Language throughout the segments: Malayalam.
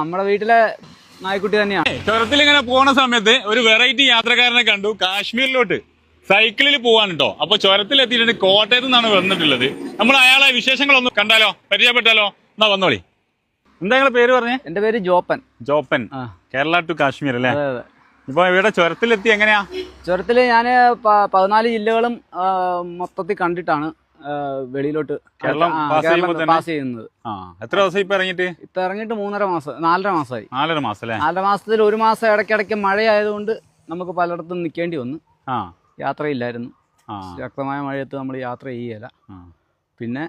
നമ്മുടെ വീട്ടിലെ നായ്ക്കുട്ടി തന്നെയാണ്. ചുരത്തിൽ ഇങ്ങനെ പോണ സമയത്ത് ഒരു വെറൈറ്റി യാത്രക്കാരനെ കണ്ടു. കാശ്മീരിലോട്ട് സൈക്കിളിൽ പോവാണ് കേട്ടോ. അപ്പൊ ചുരത്തിൽ എത്തിയിട്ടുണ്ട്. കോട്ടയത്ത് നിന്നാണ് വന്നിട്ടുള്ളത്. നമ്മൾ അയാളെ വിശേഷങ്ങളൊന്നും കണ്ടാലോ, പരിചയപ്പെട്ടാലോ? എന്നാ വന്നോളി. എന്താ നിങ്ങളെ പേര് പറഞ്ഞേ? എന്റെ പേര് ജോപ്പൻ. ജോപ്പൻ, കേരള ടു കാശ്മീർ അല്ലേ? ഇപ്പൊ ഇവിടെ ചുരത്തിലെത്തി എങ്ങനെയാ? ചുരത്തില് ഞാന് 14 ജില്ലകളും മൊത്തത്തിൽ കണ്ടിട്ടാണ് വെളിയിലോട്ട് പാസ് ചെയ്യുന്നത്. എത്ര ദിവസം ഇപ്പൊ ഇറങ്ങിയിട്ട്? ഇപ്പൊ ഇറങ്ങിയിട്ട് 4.5 മാസമായി. 4.5 മാസം അല്ലേ? 4.5 മാസത്തിൽ 1 മാസം ഇടയ്ക്കിടയ്ക്ക് മഴയായതുകൊണ്ട് നമുക്ക് പലയിടത്തും നിൽക്കേണ്ടി വന്നു. യാത്രയില്ലായിരുന്നു. ശക്തമായ മഴയത്ത് നമ്മൾ യാത്ര ചെയ്യല. പിന്നെ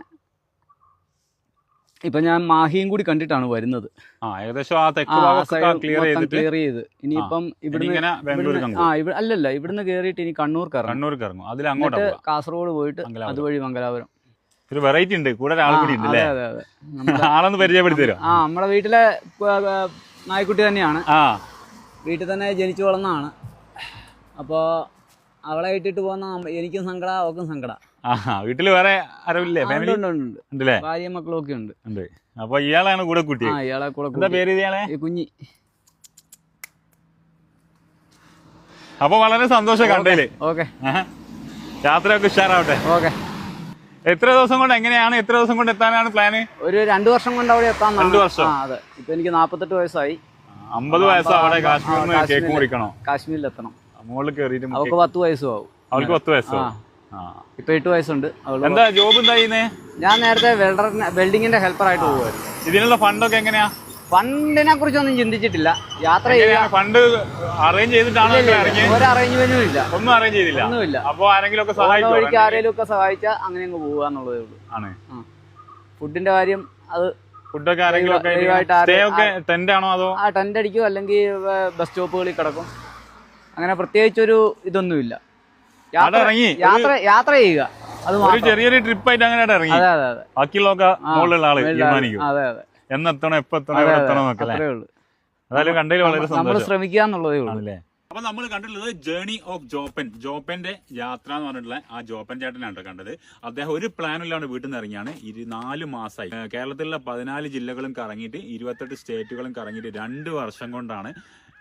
ഇപ്പൊ ഞാൻ മാഹിയും കൂടി കണ്ടിട്ടാണ് വരുന്നത്. ഏകദേശം ക്ലിയർ ചെയ്ത് ഇനിയിപ്പം അല്ലല്ല ഇവിടുന്ന് കേറിയിട്ട് ഇനി കണ്ണൂർ കറങ്ങും. എന്നിട്ട് കാസർഗോഡ് പോയിട്ട് അതുവഴി മംഗലാപുരം. ഒരു വെറൈറ്റി ഉണ്ട്, കൂടെ ഒരാൾ കൂടി ഉണ്ട്. അതെ അതെ, ആളൊന്ന് പരിചയപ്പെടുത്തി തരും. നമ്മുടെ വീട്ടിലെ നായ്ക്കുട്ടി തന്നെയാണ്. വീട്ടിൽ തന്നെ ജനിച്ചു വളർന്നതാണ്. അപ്പോ അവളെ ഇട്ടിട്ട് പോകുന്ന എനിക്കും സങ്കട, അവക്കും സങ്കട. വീട്ടില് വേറെ ആരുമില്ലേ? ഉണ്ടല്ലേ? ഭാര്യയും മക്കളും ഒക്കെ ഉണ്ട്. അപ്പൊ ഇയാളാണ് കൂടെ കുട്ടി? ഇയാളെ കൂടെ. എന്താ പേര് ഇയാളെ? കുഞ്ഞി. അപ്പൊ വളരെ സന്തോഷം കണ്ടേല്. ഓക്കെ, യാത്രയൊക്കെ ഉഷാറാവട്ടെ. ഓക്കെ. എത്ര ദിവസം കൊണ്ട് എങ്ങനെയാണ്, എത്ര ദിവസം കൊണ്ട് എത്താനാണ് പ്ലാന്? ഒരു 2 വർഷം കൊണ്ട് അവിടെ എത്താൻ. 2 വർഷം? അതെ. ഇപ്പൊ എനിക്ക് 48 വയസ്സായി. 50 വയസ്സ് അവിടെ കാശ്മീരിൽ കേക്ക് മുറിക്കണോ? കാശ്മീരിൽ എത്തണം. മുകളിൽ കയറിയിട്ട് അവൾക്ക് 10 വയസ്സും ആവും. അവൾക്ക് 10 വയസ്സോ? ഇപ്പൊ 8 വയസ്സുണ്ട്. എന്താ ജോബ് എന്താ ചെയ്യുന്നേ? ഞാൻ നേരത്തെ വെൽഡിങ്ങിന്റെ ഹെൽപ്പറായിട്ട് പോകുമായിരുന്നു. ഇതിനുള്ള ഫണ്ടൊക്കെ എങ്ങനെയാ? ഫണ്ടിനെ കുറിച്ചൊന്നും ചിന്തിച്ചിട്ടില്ല. യാത്ര ചെയ്യാൻ ഫണ്ട് അറേഞ്ച് ചെയ്തിട്ടാണ്? ഒരു അറേഞ്ച്മെന്റും ഇല്ല. ഒന്നും അറേഞ്ച് ചെയ്തില്ല? ഒന്നുമില്ല. അപ്പൊ ആരെങ്കിലും ഒക്കെ സഹായിക്കും? ആരെങ്കിലും ഒക്കെ സഹായിച്ചാൽ അങ്ങനെ അങ്ങ് പോവുക എന്നുള്ളതേ ഉള്ളൂ. ആണ്. ഫുഡിന്റെ കാര്യം അത് ഫുഡൊക്കെ ആരെങ്കിലും ടെന്റ് ആണോ അതോ? ടെന്റ് അടിക്കും, അല്ലെങ്കിൽ ബസ് സ്റ്റോപ്പുകളിൽ കിടക്കും. അങ്ങനെ പ്രത്യേകിച്ചൊരു ഇതൊന്നുമില്ല. യാത്ര ചെയ്യുക, അത് ചെറിയൊരു ട്രിപ്പ് ആയിട്ട് അങ്ങനെ ഇറങ്ങി. അതെ അതെ അതെ. ബാക്കിയുള്ളൊക്കെ മുകളിലുള്ള ആള് തീരുമാനിക്കും. അതെ അതെ. എന്നെത്തണം, എപ്പോ എത്തണം, എവിടെ എത്തണം എന്നൊക്കെ. അതായത് കണ്ടതിൽ വളരെ സന്തോഷം. ശ്രമിക്കുക എന്നുള്ളതേ ഉള്ളൂ. അപ്പൊ നമ്മൾ കണ്ടിട്ടുള്ളത് ജേർണി ഓഫ് ജോപ്പൻ, ജോപ്പന്റെ യാത്ര എന്ന് പറഞ്ഞിട്ടുള്ള ആ ജോപ്പൻ ചേട്ടനാണ് കണ്ടത്. അദ്ദേഹം ഒരു പ്ലാനിലാണ് വീട്ടിൽ നിന്ന് ഇറങ്ങിയാണ്. 4 മാസമായി കേരളത്തിലുള്ള 14 ജില്ലകളും കറങ്ങിയിട്ട് 28 സ്റ്റേറ്റുകളും കറങ്ങിയിട്ട് 2 വർഷം കൊണ്ടാണ്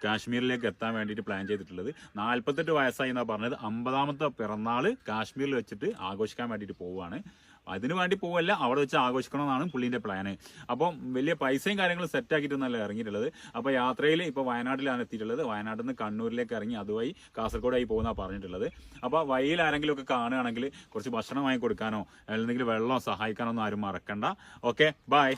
കാശ്മീരിലേക്ക് എത്താൻ വേണ്ടിയിട്ട് പ്ലാൻ ചെയ്തിട്ടുള്ളത്. 48 വയസ്സായി എന്നാ പറഞ്ഞത്. 50ാമത്തെ പിറന്നാള് കാശ്മീരിൽ വെച്ചിട്ട് ആഘോഷിക്കാൻ വേണ്ടിയിട്ട് പോവുകയാണ്. അതിനു വേണ്ടി പോവല്ല, അവിടെ വെച്ച് ആഘോഷിക്കണമെന്നാണ് പുള്ളിന്റെ പ്ലാന്. അപ്പം വലിയ പൈസയും കാര്യങ്ങളും സെറ്റ് ആക്കിയിട്ടൊന്നല്ല ഇറങ്ങിയിട്ടുള്ളത്. അപ്പൊ യാത്രയിൽ ഇപ്പൊ വയനാട്ടിലാണ് എത്തിയിട്ടുള്ളത്. വയനാട്ടിൽ നിന്ന് കണ്ണൂരിലേക്ക് ഇറങ്ങി അതുവഴി കാസർഗോഡായി പോകുന്ന പറഞ്ഞിട്ടുള്ളത്. അപ്പൊ വഴിയിൽ ആരെങ്കിലും ഒക്കെ കാണുകയാണെങ്കിൽ കുറച്ച് ഭക്ഷണം വാങ്ങി കൊടുക്കാനോ അല്ലെങ്കിൽ വെള്ളം സഹായിക്കാനോ ഒന്നും ആരും മറക്കണ്ട. Okay, by.